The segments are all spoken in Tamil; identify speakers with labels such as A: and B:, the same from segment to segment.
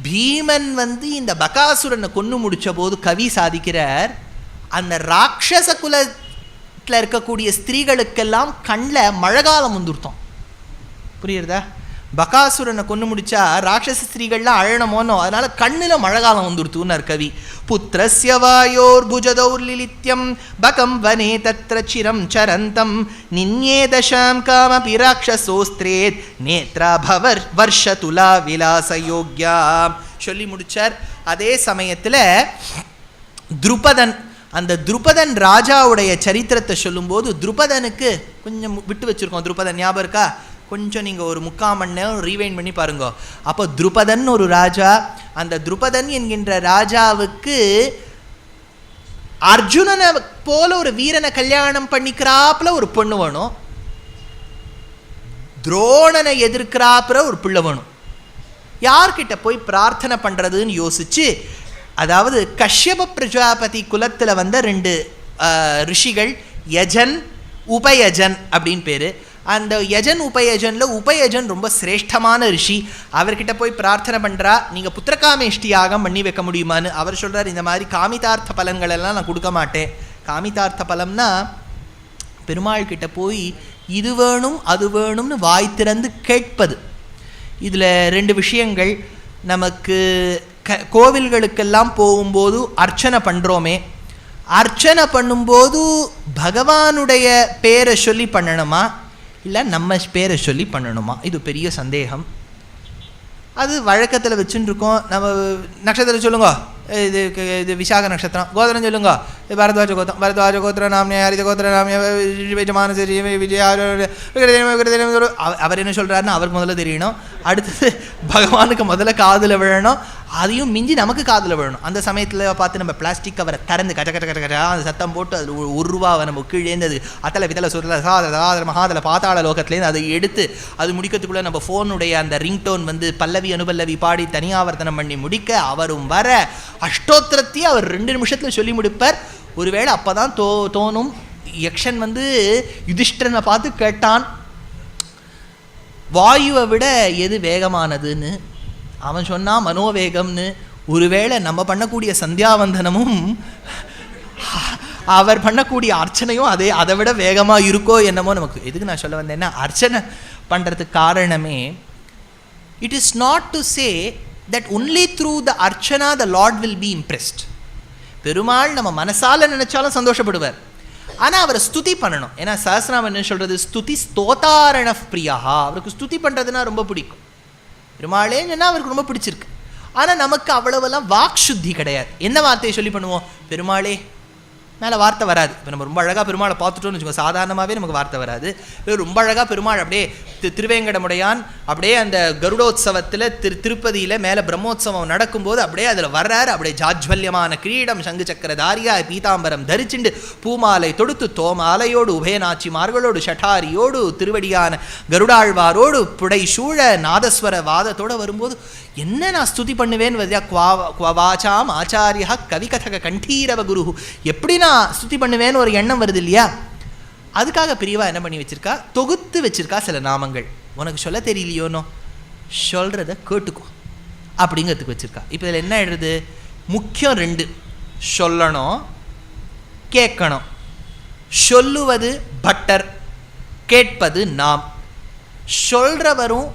A: பீமன் இந்த பகாசுரனை கொன்று முடித்த போது கவி சாதிக்கிறார், அந்த ராட்சச குலத்தில் இருக்கக்கூடிய ஸ்திரீகளுக்கெல்லாம் கண்ணில் மழைக்காலம் வந்துருத்தோம். புரியுறதா? பகாசுரனை கொண்டு முடிச்சா ராட்சச ஸ்திரீகள்லாம் அழனமோனோ, அதனால கண்ணில் மழைக்காலம் வந்துருத்துன்னார் கவி. புத்திரஸ்ய வாயோர் புஜதௌர்லிலித்யம் பகம் வனே தத்ர சிரம் சரந்தம் நின்யே தசாம் காமபி ராட்சசோஸ்திரேத் நேத்ரா பவர் வர்ஷதுலா விலாசயோக்யா சொல்லி முடிச்சார். அதே சமயத்தில் துருபதன், அந்த துருபதன் ராஜாவுடைய சரித்திரத்தை சொல்லும்போது, துருபதனுக்கு கொஞ்சம் விட்டு வச்சுருக்கோம். துருபதன் ஞாபகம் இருக்கா? கொஞ்சம் நீங்கள் ஒரு 3/4 மணி நேரம் ரீவைண்ட் பண்ணி பாருங்க. அப்போ துருபதன் ஒரு ராஜா, அந்த துருபதன் என்கின்ற ராஜாவுக்கு அர்ஜுனனை போல ஒரு வீரனை கல்யாணம் பண்ணிக்கிறாப்புல ஒரு பொண்ணு வேணும், துரோணனை எதிர்க்கிறாப்புல ஒரு பிள்ளை வேணும். யார்கிட்ட போய் பிரார்த்தனை பண்ணுறதுன்னு யோசிச்சு, அதாவது கஷ்யப பிரஜாபதி குலத்தில் 2 ரிஷிகள், யஜன் உபயஜன் அப்படின்னு பேர். அந்த யஜன் உபயஜனில் உபயஜன் ரொம்ப சிரேஷ்டமான ரிஷி. அவர்கிட்ட போய் பிரார்த்தனை பண்ணுறா, நீங்கள் புத்திரகாமேஷ்டி யாகம் பண்ணி வைக்க முடியுமான்னு. அவர் சொல்கிறார், இந்த மாதிரி காமிதார்த்த பலங்கள் எல்லாம் நான் கொடுக்க மாட்டேன். காமிதார்த்த பலம்னா பெருமாள் கிட்ட போய் இது வேணும் அது வேணும்னு வாய் திறந்து கேட்பது. இதில் 2 விஷயங்கள். நமக்கு கோவில்களுக்கெல்லாம் போகும்போது அர்ச்சனை பண்ணுறோமே, அர்ச்சனை பண்ணும்போது பகவானுடைய பேரை சொல்லி பண்ணணுமா இல்லை நம்ம பேரை சொல்லி பண்ணணுமா? இது பெரிய சந்தேகம். அது வழக்கத்தில் வச்சுன்னு இருக்கோம். நம்ம நட்சத்திரம் சொல்லுங்க, இது விசாக நட்சத்திரம். கோத்திரம் சொல்லுங்க, பரத்வாஜ கோத்திரம். பரத்வாஜ கோத்திர நாமிய ஹரித கோத்திர நாமிய விஜயமான விஜய. அவர் என்ன சொல்கிறாருன்னு அவருக்கு முதல்ல தெரியணும். அடுத்தது பகவானுக்கு முதல்ல காதில் விழணும், அதையும் மிஞ்சி நமக்கு காதில் விழணும். அந்த சமயத்தில் பார்த்து நம்ம பிளாஸ்டிக் கவரை திறந்து கட்ட கட்ட கட்ட கட்டா அந்த சத்தம் போட்டு அதில் ₹1 நம்ம கீழேந்தது அத்தலை வித்தலை சுத்தலை சாதல மகாதல பாத்தாள லோகத்துலேருந்து அதை எடுத்து அது முடிக்கிறதுக்குள்ளே நம்ம ஃபோனுடைய அந்த ரிங்டோன் பல்லவி அனுபல்லவி பாடி தனியாவர்த்தனம் பண்ணி முடிக்க அவரும் வர அஷ்டோத்திரத்தையே அவர் 2 நிமிஷத்தில் சொல்லி முடிப்பார். ஒருவேளை அப்போ தான் தோணும், யக்ஷன் யுதிஷ்டரனை பார்த்து கேட்டான், வாயுவை விட எது வேகமானதுன்னு. அவன் சொன்னான் மனோவேகம்னு. ஒருவேளை நம்ம பண்ணக்கூடிய சந்தியாவந்தனமும் அவர் பண்ணக்கூடிய அர்ச்சனையும் அதை விட வேகமாக இருக்கோ என்னமோ. நமக்கு எதுக்கு நான் சொல்ல வந்தேன்னா, அர்ச்சனை பண்ணுறதுக்கு காரணமே, it is not to say that only through the Archana the Lord will be impressed. Perumal நம்ம மனசால நினைச்சாலும் சந்தோஷப்படுவார், ஆனால் அவரை ஸ்துதி பண்ணணும். ஏன்னா சஹஸ்ரநாமம் என்ன சொல்கிறது, ஸ்துதி ஸ்தோதாரண பிரியா. அவருக்கு ஸ்துதி பண்ணுறதுனா ரொம்ப பிடிக்கும். பெருமாளேன்னா அவருக்கு ரொம்ப பிடிச்சிருக்கு. ஆனால் நமக்கு அவ்வளவெல்லாம் வாக் சுத்தி கிடையாது. என்ன வார்த்தையை சொல்லி பண்ணுவோம்? பெருமாளே மேலே வார்த்தை வராது. இப்போ நம்ம ரொம்ப அழகாக பெருமாளை பார்த்துட்டோம்னு வச்சுக்கோங்க, சாதாரணமாகவே நமக்கு வார்த்தை வராது. ரொம்ப அழகாக பெருமாள் அப்படியே திருவேங்கடமுடையான் அப்படியே அந்த கருடோத்சவத்தில் திருப்பதியில் மேலே பிரம்மோத்சவம் நடக்கும்போது அப்படியே அதில் வர்றாரு. அப்படியே ஜாஜ்வல்யமான கிரீடம் சங்கு சக்கரதாரியாய் பீதாம்பரம் தரிச்சுண்டு பூமாலை தொடுத்து தோமாலையோடு உபயநாச்சிமார்களோடு ஷட்டாரியோடு திருவடியான கருடாழ்வாரோடு புடை சூழ நாதஸ்வர வாதத்தோடு வரும்போது என்ன நான் ஸ்துதி பண்ணுவேன்னு வதியா குவாச்சாம் ஆச்சாரியா கவிகதக கண்டீரவ குரு, எப்படி நான் ஸ்துதி பண்ணுவேன்னு ஒரு எண்ணம் வருது இல்லையா? அதுக்காக பிரிவா என்ன பண்ணி வச்சிருக்கா, தொகுத்து வச்சிருக்கா சில நாமங்கள். உனக்கு சொல்ல தெரியலையோனோ சொல்கிறத கேட்டுக்கோ அப்படிங்கிறதுக்கு வச்சிருக்கா. இப்போ இதில் என்ன எழுது, முக்கியம் 2, சொல்லணும் கேட்கணும். சொல்லுவது பட்டர், கேட்பது நாம். சொல்கிறவரும்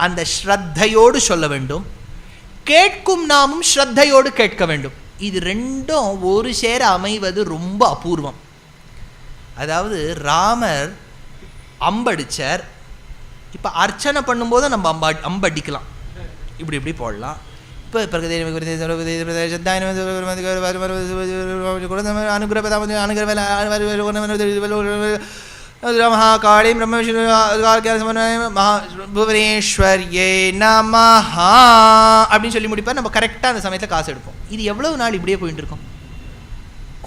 A: அந்த ஸ்ரத்தையோடு சொல்ல வேண்டும், கேட்கும் நாமும் ஸ்ரத்தையோடு கேட்க வேண்டும். இது 2ம் ஒரு சேர அமைவது ரொம்ப அபூர்வம். அதாவது ராமர் அம்படிச்சார். இப்போ அர்ச்சனை பண்ணும்போது நம்ம அம்படிக்கலாம், இப்படி போடலாம். இப்போ மகாகாளி பிரம்ம புவனேஸ்வரியே நமஹ அப்படின்னு சொல்லி முடிப்பார். நம்ம கரெக்டாக அந்த சமயத்தில் காசு எடுப்போம். இது எவ்வளவு நாள் இப்படியே போயிட்டு இருக்கோம்?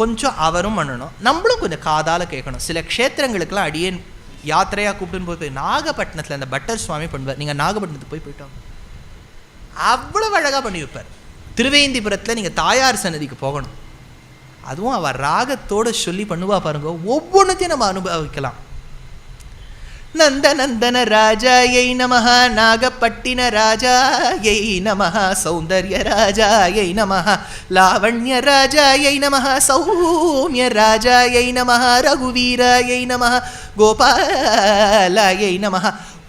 A: கொஞ்சம் அவரும் பண்ணணும், நம்மளும் கொஞ்சம் காதால் கேட்கணும். சில க்ஷேத்திரங்களுக்கெல்லாம் அடியேன் யாத்திரையாக கூப்பிட்டுன்னு போய் நாகப்பட்டினத்தில் அந்த பட்டர் சுவாமி பண்ணுவார். நீங்கள் நாகப்பட்டினத்துக்கு போயிட்டோம், அவ்வளோ அழகாக பண்ணி வைப்பார். திருவேந்திபுரத்தில் நீங்கள் தாயார் சன்னதிக்கு போகணும், அதுவும் அவர் ராகத்தோடு சொல்லி பண்ணுவா பாருங்க. ஒவ்வொன்றத்தையும் நம்ம அனுபவிக்கலாம். நந்தநந்தன ராஜாயை நமஹ, நாகப்பட்டின ராஜாயை நமஹ, சௌந்தர்ய ராஜாயை நமஹ, லாவண்ய ராஜாயை நமஹ, சௌமிய ராஜாயை நமஹ, ரகுவீராயை நமஹ, கோபாலாயை நமஹ.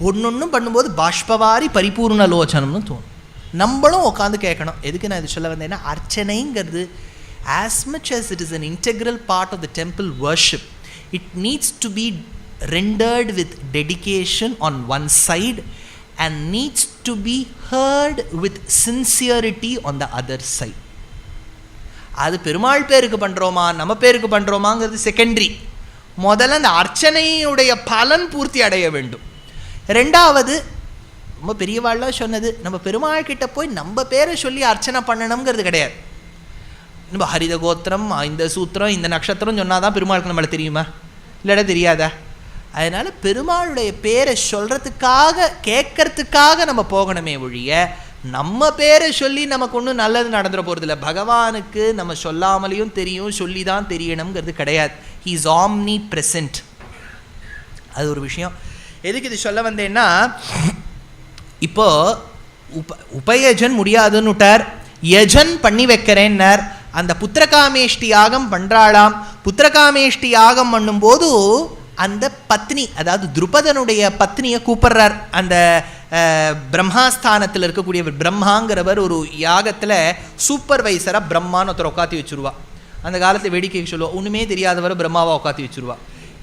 A: ஒன்னொன்னும் பண்ணும்போது பாஷ்பவாரி பரிபூர்ண லோச்சனம்னு தோணும். நம்மளும் உட்காந்து கேட்கணும். எதுக்கு நான் இது சொல்ல வந்தேன்னா, அர்ச்சனைங்கிறது as much as it is an integral part of the temple worship, it needs to be rendered with dedication on one side and needs to be heard with sincerity on the other side. அது பெருமாள் பேருக்கு பண்ணுறோமா நம்ம பேருக்கு பண்ணுறோமாங்கிறது செகண்டரி. முதல்ல அந்த அர்ச்சனையுடைய பலன் பூர்த்தி அடைய வேண்டும். ரெண்டாவது, ரொம்ப பெரியவாள்லாம் சொன்னது, நம்ம பெருமாள் கிட்ட போய் நம்ம பேரை சொல்லி அர்ச்சனை பண்ணணுங்கிறது கிடையாது. நம்ம ஹரித கோத்திரம், இந்த சூத்திரம், இந்த நட்சத்திரம் சொன்னால் தான் பெருமாளுக்கு நம்மளை தெரியுமா? இல்லைடா தெரியாதா? அதனால் பெருமாளுடைய பேரை சொல்கிறதுக்காக கேட்கறதுக்காக நம்ம போகணுமே ஒழிய நம்ம பேரை சொல்லி நமக்கு ஒன்றும் நல்லது நடந்துட போகிறதில்ல. பகவானுக்கு நம்ம சொல்லாமலேயும் தெரியும், சொல்லி தான் தெரியணுங்கிறது கிடையாது. He is omni present. அது ஒரு விஷயம். எதுக்கு இது சொல்ல வந்தேன்னா, இப்போது உபயஜன் முடியாதுன்னு விட்டார், யஜன் பண்ணி வைக்கிறேன்னார். அந்த புத்திரகாமேஷ்டி யாகம் பண்ணுறாளாம். புத்திரகாமேஷ்டி யாகம் பண்ணும்போது அந்த பத்னி, அதாவது துருபதனுடைய பத்னியை கூப்பிட்றார். அந்த பிரம்மாஸ்தானத்தில் இருக்கக்கூடிய பிரம்மாங்கிறவர் ஒரு யாகத்தில் சூப்பர்வைசராக பிரம்மான்னு ஒருத்தர் உட்காத்தி வச்சுருவா. அந்த காலத்தில் வேடிக்கைக்கு சொல்லுவா, ஒன்றுமே தெரியாதவரை பிரம்மாவாக உட்காத்தி வச்சுருவா.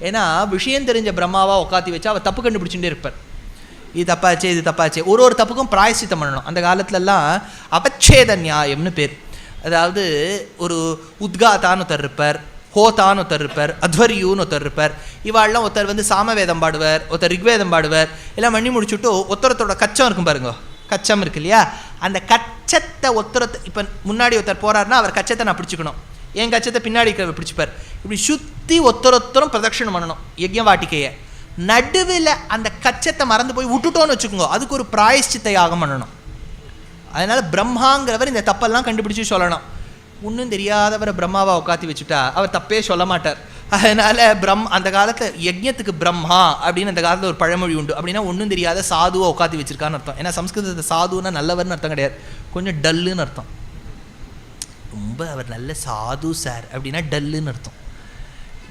A: ஏன்னா விஷயம் தெரிஞ்ச பிரம்மாவாக உட்காத்தி வச்சா அவர் தப்பு கண்டுபிடிச்சுட்டே இருப்பார். இது தப்பாச்சே, இது தப்பாச்சே. ஒரு தப்புக்கும் பிராயசித்தம் பண்ணணும். அந்த காலத்துலலாம் அபச்சேத நியாயம்னு பேர். அதாவது ஒரு உத்காத்தான்னு ஒருத்தர் இருப்பார், ஹோதான்னு ஒருத்தர் இருப்பார், அத்வரியூன்னு ஒருத்தர் இருப்பார். இவாள்லாம் ஒருத்தர் வந்து சாமவேதம் பாடுவார், ஒருத்தர் ரிக்வேதம் பாடுவார். எல்லாம் பண்ணி முடிச்சுட்டு ஒருத்தரத்தோட கச்சம் இருக்கும் பாருங்க, கச்சம் இருக்கு இல்லையா, அந்த கச்சத்தை ஒருத்தரத்தை இப்போ முன்னாடி ஒருத்தர் போகிறாருன்னா அவர் கச்சத்தை நான் பிடிச்சிக்கணும், என் கச்சத்தை பின்னாடி பிடிச்சிப்பார். இப்படி சுற்றி ஒருத்தரும் பிரதட்சணம் பண்ணணும் யஜ்ஞ வாட்டிக்கையை. நடுவில் அந்த கச்சத்தை மறந்து போய் விட்டுட்டோன்னு வச்சுக்கோங்க, அதுக்கு ஒரு பிராயஷ்சித்த யாகம் பண்ணணும். அதனால் பிரம்மாங்கிறவர் இந்த தப்பெல்லாம் கண்டுபிடிச்சி சொல்லணும். ஒன்றும் தெரியாதவரை பிரம்மாவை உட்காத்தி வச்சுட்டா அவர் தப்பே சொல்ல மாட்டார். அதனால் அந்த காலத்தில் யஜ்ஞத்துக்கு பிரம்மா அப்படின்னு அந்த காலத்தில் ஒரு பழமொழி உண்டு. அப்படின்னா ஒன்றும் தெரியாத சாதுவை உட்காத்தி வச்சிருக்கான்னு அர்த்தம். ஏன்னா சம்ஸ்கிருதத்தை சாதுன்னா நல்லவர்னு அர்த்தம் கிடையாது, கொஞ்சம் டல்லுன்னு அர்த்தம். ரொம்ப அவர் நல்ல சாது சார் அப்படின்னா டல்லுன்னு அர்த்தம்.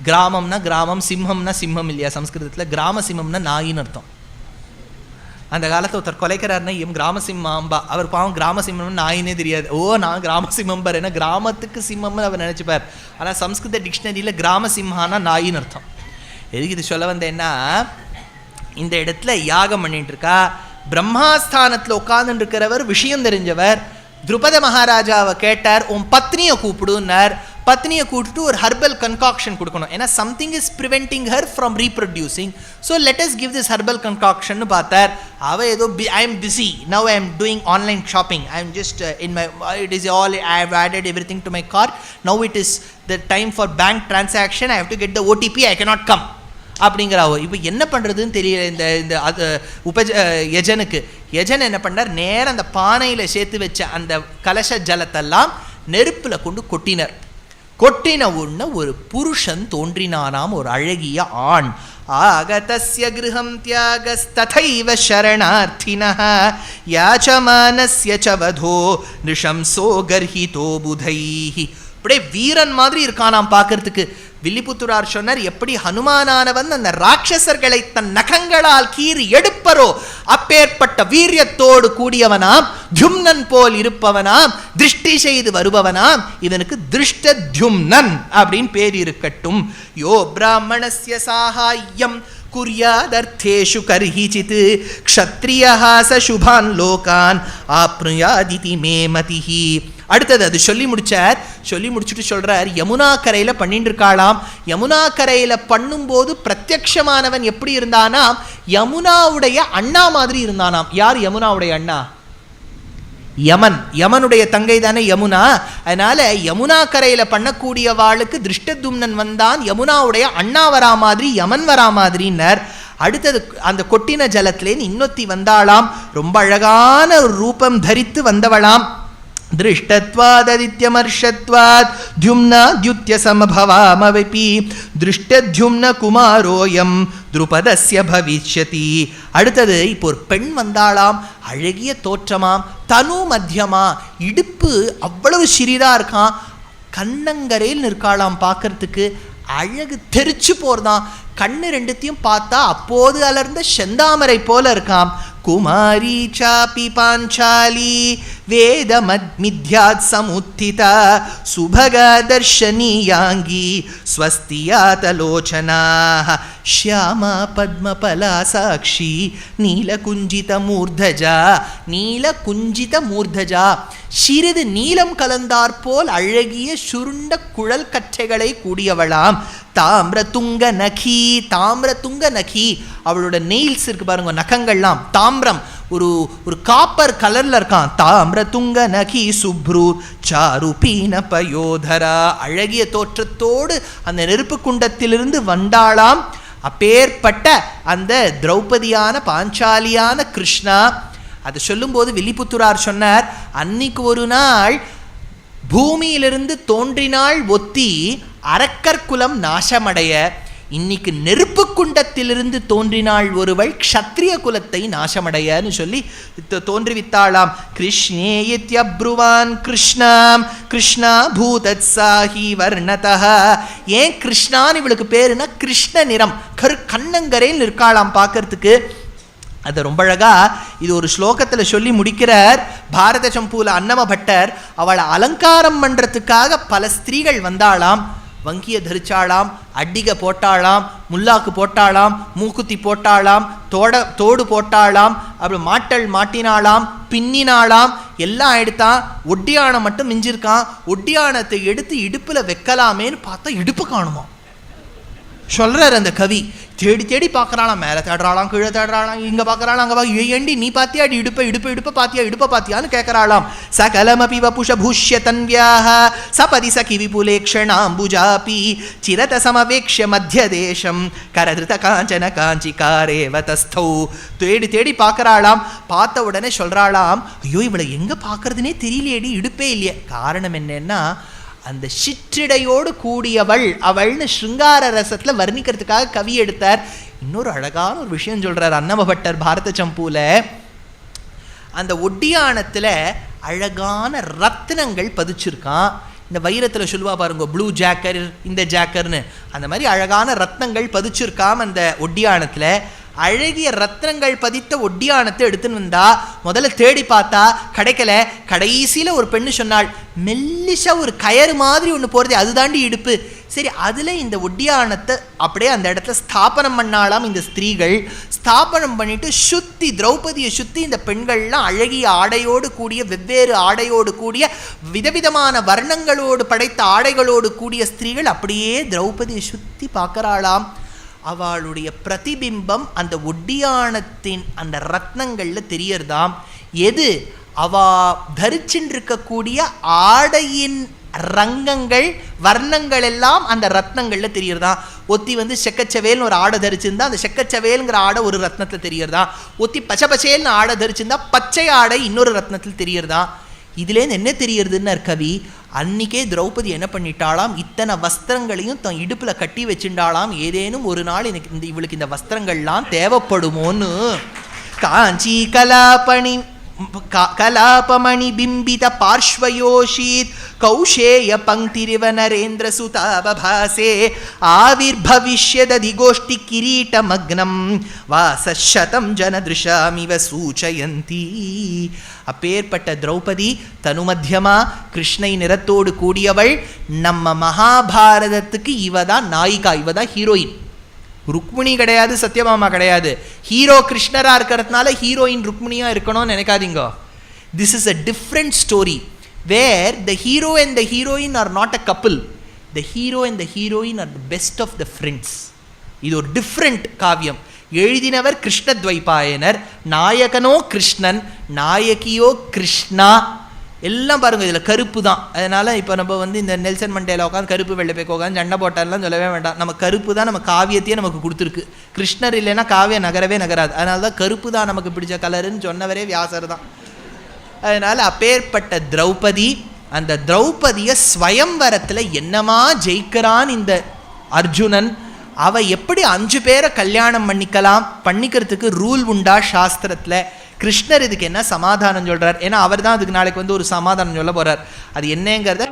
A: கிராமம்னா கிராமம், சிம்மம்னா சிம்மம் இல்லையா சம்ஸ்கிருதத்தில், கிராம சிம்மம்னா நாயின்னு அர்த்தம். அந்த காலத்தில் ஒருத்தர் கொலைக்கிறாருன்னா கிராம சிம்மாம்பா, அவர் பாவம் கிராம சிம்மம்னு நாயினே தெரியாது. நான் கிராம சிம்மம்பார், ஏன்னா கிராமத்துக்கு சிம்மம்னு அவர் நினச்சிப்பார். ஆனால் சம்ஸ்கிருத டிக்ஷனரியில் கிராம சிம்மானா நாயின்னு அர்த்தம். எதுக்கு இது சொல்ல வந்தேன்னா, இந்த இடத்துல யாகம் பண்ணிட்டு இருக்கா, பிரம்மாஸ்தானத்தில் உட்கார்ந்து இருக்கிறவர் விஷயம் தெரிஞ்சவர். துருபத மகாராஜாவை கேட்டார், உன் பத்னியை கூப்பிடுன்னார். பத்னியை கூப்பிட்டு ஒரு ஹர்பல் கன்காக்ஷன் கொடுக்கணும். ஏன்னா something is preventing her from reproducing, so let us give this herbal concoction பார்த்தார். அவள் ஏதோ I am busy now, I am doing online shopping, I am just in my it is all I have added everything to my cart, now it is the time for bank transaction, I have to get the OTP, I cannot come அப்படிங்கிறாவோ. இப்போ என்ன பண்ணுறதுன்னு தெரியல இந்த யஜனுக்கு. யஜன் என்ன பண்ணார், நேரம் அந்த பானையில் சேர்த்து வச்ச அந்த கலச ஜலத்தெல்லாம் நெருப்பில் கொண்டு கொட்டினர். கொட்டின உடனே ஒரு புருஷன் தோன்றினானாம், ஒரு அழகிய ஆண். ஆகதஸ்ய கிருஹம் தியாகஸ்ததைவ சரணார்த்தினஹ யாச்சமானஸ்ய சவதோ நிஷம்சோ கர்ஹிதோ புதைஹி. அப்படியே வீரன் மாதிரி இருக்கானாம் பார்க்கறதுக்கு. வில்லிபுத்தூரார் சொன்னார், எப்படி ஹனுமானானவன் அந்த ராட்சசர்களை தன் நகங்களால் கீறி எடுப்பரோ அப்பேற்பட்ட வீரியத்தோடு கூடியவனாம், தும்னன் போல் இருப்பவனாம், திருஷ்டி செய்து வருபவனாம். இவனுக்கு திருஷ்டத்யும்னன் அப்படின்னு பேர் இருக்கட்டும். யோ பிராமணஸ்ய சாஹாயம் குர்யாதர்த்தேஷு கர்ஹிசித் க்ஷத்ரியஹ ச சுபான் லோகான் ஆப்னுயாதிதி மே மதிஹி. அடுத்தது அது சொல்லி முடிச்சார். சொல்லி முடிச்சுட்டு சொல்றார், யமுனா கரையில் பண்ணிட்டு இருக்காளாம். யமுனா கரையில் பண்ணும்போது பிரத்யக்ஷமானவன் எப்படி இருந்தானா, யமுனாவுடைய அண்ணா மாதிரி இருந்தானாம். யார் யமுனாவுடைய அண்ணா? யமன். யமனுடைய தங்கை தானே யமுனா. அதனால யமுனா கரையில் பண்ணக்கூடியவாளுக்கு திருஷ்டதும்னன் வந்தான், யமுனாவுடைய அண்ணா வரா மாதிரி யமன் வரா மாதிரின்னர். அடுத்தது அந்த கொட்டின ஜலத்திலேன்னு இன்னொத்தி வந்தாளாம், ரொம்ப அழகான ஒரு ரூபம் தரித்து வந்தவளாம். திருஷ்டத்வாத் அதித்யமர்ஷத்வாத் த்யும்னாத்யுத்ய சமபவாமவிபி திருஷ்டத்யும்ன குமாரோயம் துருபதஸ்ய பவிஷ்யதி. அடுத்தது இப்போ ஒரு பெண் வந்தாளாம், அழகிய தோற்றமாம், தனு மத்தியமா, இடுப்பு அவ்வளவு சிறிதா இருக்கான், கண்ணங்கரையில் நிற்காளாம், பார்க்கறதுக்கு அழகு தெரிச்சு போறதான், கண்ணு ரெண்டுத்தையும் பார்த்தா அப்போது அலர்ந்த செந்தாமரை போல இருக்காம். குமாரி சாபி பாஞ்சாலி வேத மித்யாத் சமுத்திதா சுபகா தர்ஷனியாங்கி ஸ்வஸ்தியாதலோச்சனா ஷ்யாமா பத்மபலா சாட்சி நீலகுஞ்சித மூர்தஜா. நீலகுஞ்சித மூர்தஜா, சிறிது நீலம் கலந்தாற்போல் அழகிய சுருண்ட குழல் கற்றைகளை கூடியவளாம். தாமிரதுங்க நகி, தாமிரதுங்க நகி, அவளோட நெயில்ஸ் இருக்கு பாருங்க, நகங்கள்லாம் தாமிரம், ஒரு காப்பர் கலர்ல இருக்கான். தாமிரதுங்க நகி சுப்ரு சாரு பீன பயோதரா, அழகிய தோற்றத்தோடு அந்த நெருப்பு குண்டத்திலிருந்து வந்தாளாம். அப்பேற்பட்ட அந்த திரௌபதியான பாஞ்சாலியான கிருஷ்ணா. அதை சொல்லும்போது வில்லிபுத்தூரார் சொன்னார், அன்னைக்கு ஒரு நாள் பூமியிலிருந்து தோன்றினாள் ஒத்தி அரக்கர்குலம் நாசமடைய, இன்னைக்கு நெருப்பு குண்டத்திலிருந்து தோன்றினாள் ஒருவள் க்ஷத்ரிய குலத்தை நாசமடையன்னு சொல்லி தோன்றிவித்தாளாம். கிருஷ்ணேயத்யப்ருவான் கிருஷ்ணாம் கிருஷ்ணா பூதத்சாஹி வர்ணதஹ. ஏன் கிருஷ்ணான்னு இவளுக்கு பேருனா கிருஷ்ண நிறம், கண்ணங்கரையில் நிற்காளாம் பார்க்கறதுக்கு. அது ரொம்ப அழகா இது ஒரு ஸ்லோகத்தில் சொல்லி முடிக்கிறார் பாரத சம்பூல அன்னம பட்டர். அவளை அலங்காரம் பண்ணுறதுக்காக பல ஸ்திரீகள் வந்தாளாம். வங்கியை தரிச்சாளாம், அடிகை போட்டாளாம், முல்லாக்கு போட்டாளாம், மூக்குத்தி போட்டாளாம், தோடு போட்டாளாம், அப்புறம் மாட்டல் மாட்டினாளாம், பின்னினாளாம், எல்லாம் எடுத்தான். ஒட்டியானம் மட்டும் மிஞ்சிருக்கான். ஒட்டியானத்தை எடுத்து இடுப்பில் வைக்கலாமேன்னு பார்த்தா இடுப்பு காணுமா. சொல்றார் அந்த கவி. தேடி தேடி பார்க்கறாளாம், மேலே தேடுறாளாம், கீழே தேடுறாளாம், இங்கே பார்க்கறாளாம், அங்கே பார்க்க, ஏண்டி நீ பாத்தியா இடுப்பை பாத்தியான்னு கேட்கறாளாம். சகலமபி வபுஷ பூஷ்ய தன்வியாக சபதி சகி விபுலேக்ஷணாம்புஜாபி சிரத சமவேக்ஷ மத்திய தேசம் கரதிருத காஞ்சன காஞ்சிகாரேவ தஸ்தௌ. தேடி தேடி பார்க்கறாளாம். பார்த்த உடனே சொல்றாளாம், ஐயோ இவளை எங்கே பார்க்கறதுனே தெரியலையேடி, இடுப்பே இல்லையே. காரணம் என்னன்னா அந்த சிற்றிடையோடு கூடியவள் அவள்னு ஸ்ருங்கார ரசத்தில் வர்ணிக்கிறதுக்காக கவி எடுத்தார். இன்னொரு அழகான ஒரு விஷயம் சொல்றார் அன்னம பட்டர் பாரத சம்பூல. அந்த ஒட்டியானத்தில் அழகான ரத்தினங்கள் பதிச்சிருக்கான். இந்த வைரத்தில் சொல்லுவா பாருங்க, ப்ளூ ஜாக்கர், இந்த ஜாக்கர்னு, அந்த மாதிரி அழகான ரத்னங்கள் பதிச்சிருக்காம் அந்த ஒட்டியானத்தில். அழகிய ரத்னங்கள் பதித்த ஒட்டியானத்தை எடுத்துன்னு வந்தா. முதல்ல தேடி பார்த்தா கிடைக்கல. கடைசியில் ஒரு பெண்ணு சொன்னாள், மெல்லிசா ஒரு கயறு மாதிரி ஒன்று போகிறது, அதுதாண்டி இடுப்பு. சரி, அதில் இந்த ஒட்டியானத்தை அப்படியே அந்த இடத்துல ஸ்தாபனம் பண்ணாலாம். இந்த ஸ்திரீகள் ஸ்தாபனம் பண்ணிட்டு சுத்தி திரௌபதியை சுற்றி இந்த பெண்கள்லாம் அழகிய ஆடையோடு கூடிய, வெவ்வேறு ஆடையோடு கூடிய, விதவிதமான வர்ணங்களோடு படைத்த ஆடைகளோடு கூடிய ஸ்திரீகள் அப்படியே திரௌபதியை சுற்றி பார்க்கறாளாம். அவளுடைய பிரதிபிம்பம் அந்த ஒட்டியானத்தின் அந்த ரத்னங்களில் தெரியறதாம். எது அவ தரிச்சுருக்கக்கூடிய ஆடையின் ரங்கங்கள், வர்ணங்கள் எல்லாம் அந்த ரத்னங்களில் தெரியறதாம். ஒத்தி செக்கச்சவேல்னு ஒரு ஆடை தரிச்சிருந்தா அந்த செக்கச்சவேலுங்கிற ஆடை ஒரு ரத்னத்தில் தெரியறதாம். ஒத்தி பச்சை பச்சேல்னு ஆடை தரிச்சிருந்தா பச்சை ஆடை இன்னொரு ரத்னத்தில் தெரியறதாம். இதுலேருந்து என்ன தெரியறதுன்னு கவி, அன்னிக்கே திரௌபதி என்ன பண்ணிட்டாளாம், இத்தனை வஸ்திரங்களையும் தன் இடுப்பில் கட்டி வச்சுட்டாளாம். ஏதேனும் ஒரு நாள் எனக்கு இவளுக்கு இந்த வஸ்திரங்கள்லாம் தேவைப்படுமோன்னு. காஞ்சி கலாபமணி பிம்பித பார்ஷ்வயோஷீத் கௌஷேய பங்கிரிவ நரேந்திர சுதாபபாசே ஆவிர்பவிஷ்யதி கோஷ்டி கிரீட மக்னம் வாசசதம் ஜனதிருஷாமிவ சூச்சயந்தி. அப்பேற்பட்ட திரௌபதி தனுமத்தியமா கிருஷ்ணை நிறத்தோடு கூடியவள். நம்ம மகாபாரதத்துக்கு இவதான் நாயிகா, இவதான் ஹீரோயின். ருக்மிணி கிடையாது, சத்யபாமா கிடையாது. ஹீரோ கிருஷ்ணரா இருக்கிறதுனால ஹீரோயின் ருக்மிணியா இருக்கணும்னு நினைக்காதீங்க. This is a different story where the hero and the heroine are not a couple. The hero and the heroine are the best of the friends. இது ஒரு டிஃப்ரெண்ட் காவியம். எழுதினவர் கிருஷ்ணத்வைபாயனர், நாயகனோ கிருஷ்ணன், நாயகியோ கிருஷ்ணா. எல்லாம் பாருங்கள், இதில் கருப்பு தான். அதனால் இப்போ நம்ம இந்த நெல்சன் மண்டேலா உட்காந்து கருப்பு வெள்ளை போய் உட்காந்து சண்டை போட்டாலாம் சொல்லவே வேண்டாம். நம்ம கருப்பு தான் நம்ம காவியத்தையே நமக்கு கொடுத்துருக்கு. கிருஷ்ணர் இல்லைன்னா காவியம் நகரவே நகராது. அதனால தான் கருப்பு தான் நமக்கு பிடிச்ச கலருன்னு சொன்னவரே வியாசர் தான். அதனால் அப்பேற்பட்ட திரௌபதி அந்த திரௌபதிய ஸ்வயம்வரத்தில் என்னமா ஜெயிக்கிறான் இந்த அர்ஜுனன். அவ எப்படி 5 பேரை கல்யாணம் பண்ணிக்கிறதுக்கு ரூல் உண்டா சாஸ்திரத்தில்? கிருஷ்ணர் இதுக்கு என்ன சமாதானம் சொல்கிறார்? ஏன்னா அவர் தான் அதுக்கு நாளைக்கு ஒரு சமாதானம் சொல்ல போகிறார். அது என்னங்கிறத